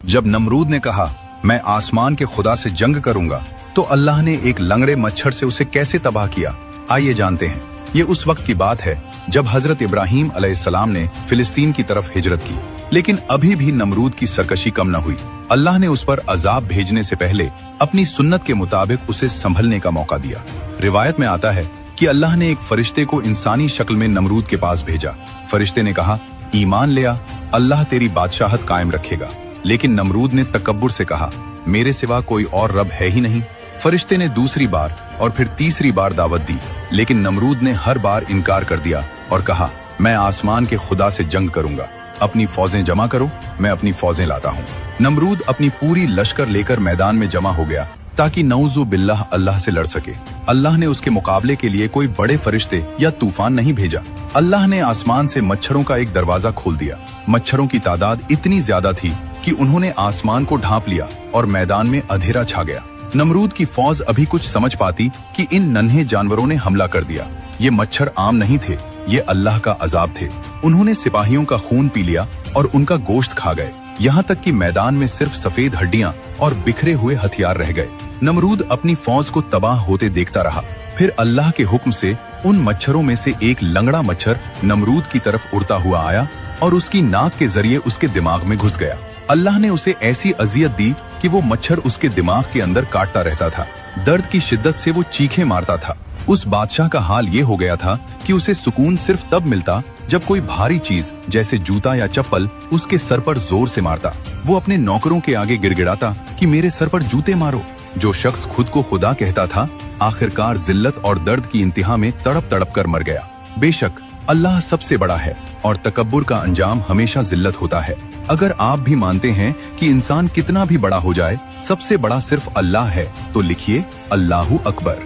जब नमरूद ने कहा मैं आसमान के खुदा से जंग करूंगा तो अल्लाह ने एक लंगड़े मच्छर से उसे कैसे तबाह किया, आइए जानते हैं। ये उस वक्त की बात है जब हजरत इब्राहीम अलैहिस्सलाम ने फिलिस्तीन की तरफ हिजरत की, लेकिन अभी भी नमरूद की सरकशी कम न हुई। अल्लाह ने उस पर अजाब भेजने से पहले अपनी सुन्नत के मुताबिक उसे संभलने का मौका दिया। रिवायत में आता है कि अल्लाह ने एक फरिश्ते को इंसानी शक्ल में नमरूद के पास भेजा। फरिश्ते ने कहा, ईमान ले आ, अल्लाह तेरी बादशाहत कायम रखेगा। लेकिन नमरूद ने तकब्बुर से कहा, मेरे सिवा कोई और रब है ही नहीं। फरिश्ते ने दूसरी बार और फिर तीसरी बार दावत दी, लेकिन नमरूद ने हर बार इनकार कर दिया और कहा, मैं आसमान के खुदा से जंग करूंगा, अपनी फौजें जमा करो, मैं अपनी फौजें लाता हूँ। नमरूद अपनी पूरी लश्कर लेकर मैदान में जमा हो गया ताकि नऊज़ु बिल्लाह अल्लाह से लड़ सके। अल्लाह ने उसके मुकाबले के लिए कोई बड़े फरिश्ते या तूफान नहीं भेजा। अल्लाह ने आसमान से मच्छरों का एक दरवाजा खोल दिया। मच्छरों की तादाद इतनी ज्यादा थी कि उन्होंने आसमान को ढांप लिया और मैदान में अंधेरा छा गया। नमरूद की फौज अभी कुछ समझ पाती कि इन नन्हे जानवरों ने हमला कर दिया। ये मच्छर आम नहीं थे, ये अल्लाह का अजाब थे। उन्होंने सिपाहियों का खून पी लिया और उनका गोश्त खा गए, यहाँ तक कि मैदान में सिर्फ सफेद हड्डियां और बिखरे हुए हथियार रह गए। नमरूद अपनी फौज को तबाह होते देखता रहा। फिर अल्लाह के हुक्म से उन मच्छरों में से एक लंगड़ा मच्छर नमरूद की तरफ उड़ता हुआ आया और उसकी नाक के जरिए उसके दिमाग में घुस गया। अल्लाह ने उसे ऐसी अजियत दी कि वो मच्छर उसके दिमाग के अंदर काटता रहता था। दर्द की शिद्दत से वो चीखें मारता था। उस बादशाह का हाल ये हो गया था कि उसे सुकून सिर्फ तब मिलता जब कोई भारी चीज जैसे जूता या चप्पल उसके सर पर जोर से मारता। वो अपने नौकरों के आगे गिड़गिड़ाता कि मेरे सर पर जूते मारो। जो शख्स खुद को खुदा कहता था, आखिरकार जिल्लत और दर्द की इंतहा में तड़प तड़प कर मर गया। बेशक अल्लाह सबसे बड़ा है और तकब्बुर का अंजाम हमेशा जिल्लत होता है। अगर आप भी मानते हैं कि इंसान कितना भी बड़ा हो जाए, सबसे बड़ा सिर्फ अल्लाह है, तो लिखिए अल्लाहु अकबर।